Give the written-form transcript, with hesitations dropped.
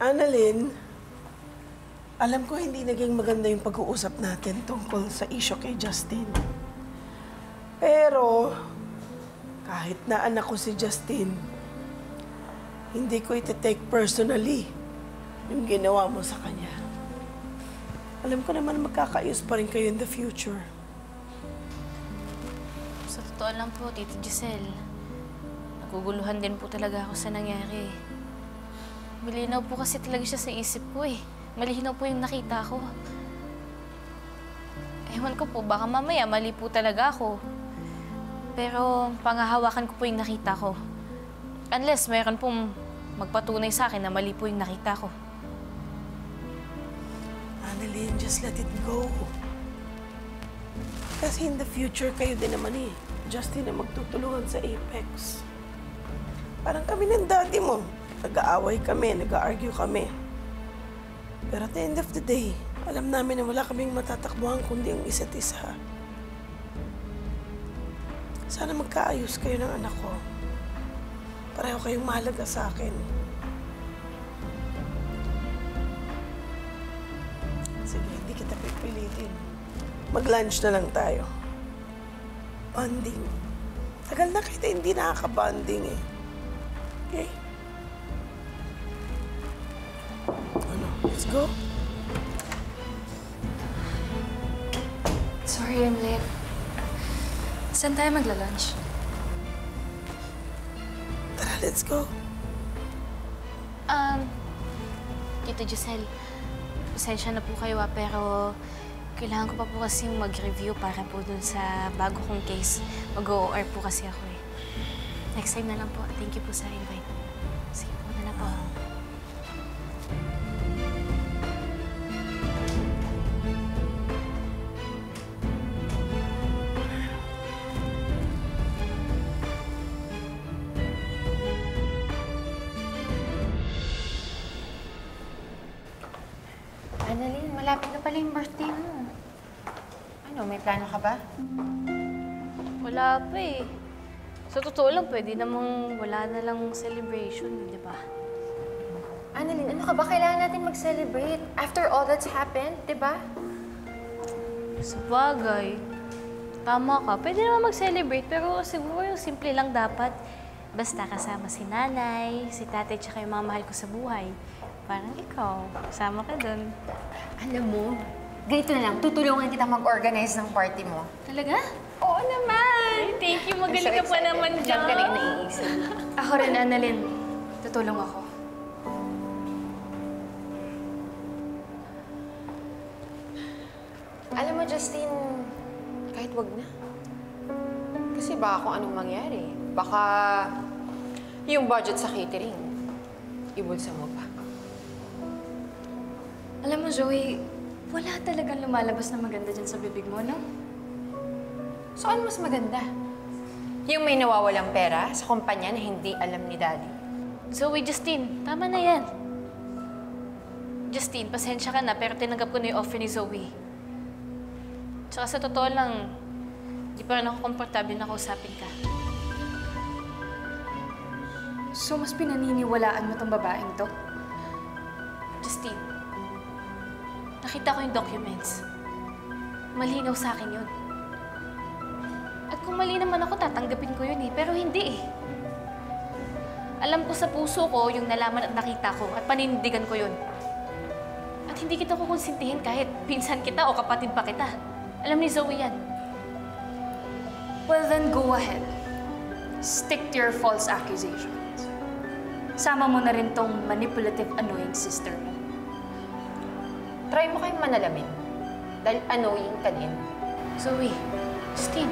Annalyn, alam ko hindi naging maganda yung pag-uusap natin tungkol sa issue kay Justin. Pero, kahit na anak ko si Justin, hindi ko iti-take personally yung ginawa mo sa kanya. Alam ko naman magkakaayos pa rin kayo in the future. Sa totoo lang po, Tita Giselle, naguguluhan din po talaga ako sa nangyari. Malinaw po kasi talaga siya sa isip ko eh. Malinaw po yung nakita ko. Ewan ko po, baka mamaya mali po talaga ako. Pero pangahawakan ko po yung nakita ko. Unless mayroon pong magpatunay sa akin na mali po yung nakita ko. Annalyn, just let it go. Kasi in the future, kayo din naman eh. Justin na magtutulungan sa Apex. Parang kami ng daddy mo. Nag-aaway kami, nag-argue kami. Pero at the end of the day, alam namin na wala kaming matatakbuhan kundi ang isa't isa. Sana magkaayos kayo ng anak ko. Pareho kayong mahalaga sa akin. Sige, hindi kita pipilitin. Mag-lunch na lang tayo. Bonding. Tagal na kita hindi nakaka-bonding eh. Okay? Ano? Let's go. Sorry, I'm late. Saan tayo magla-lunch? Tara, let's go. Tita Giselle, pasensya na po kayo pero kailangan ko pa po kasi mag-review para po dun sa bago kong case. Mag-OR po kasi ako eh. Next time na lang po. Thank you po sa invite. Sige po na po. Annalyn, malapit na pala yung birthday mo. Ano, may plano ka ba? Wala pa eh. Sa totoo lang, pwede namang wala na lang celebration, di ba? Annalyn, ano ka ba? Kailangan natin mag-celebrate. After all that's happened, di ba? Sa bagay, tama ka. Pwede naman mag-celebrate, pero siguro yung simple lang dapat. Basta kasama si nanay, si tatay, tsaka yung mga mahal ko sa buhay. Parang ikaw, kasama ka dun. Alam mo, ganito na lang. Tutulungan kita mag-organize ng party mo. Talaga? Oo naman! Ay, thank you. Magaling ka pa naman dyan. Galing na iisip. Ako rin, Annalyn. Tutulong ako. Alam mo, Justin, kahit wag na. Kasi baka kung anong mangyari. Baka yung budget sa catering, ibulsa mo pa. Alam mo, Zoe, wala talagang lumalabas na maganda dyan sa bibig mo, no? So, ano mas maganda? Yung may nawawalang pera sa kumpanya na hindi alam ni Daddy? Zoe, Justine, tama na yan. Justine, pasensya ka na, pero tinanggap ko na yung offer ni Zoe. Tsaka sa totoo lang, di pa rin ako komportable na kausapin ka. So, mas pinaniniwalaan mo tong babaeng to? Justine, nakita ko yung documents. Malinaw sa akin yun. At kung mali naman ako, tatanggapin ko yun eh. Pero hindi eh. Alam ko sa puso ko yung nalaman at nakita ko at panindigan ko yun. At hindi kita kukonsintihin kahit pinsan kita o kapatid pa kita. Alam ni Zoe yan. Well, then go ahead. Stick to your false accusations. Sama mo na rin tong manipulative, annoying sister mo. Try mo kayong manalamin. Dahil annoying ka din. Zoe, Justine,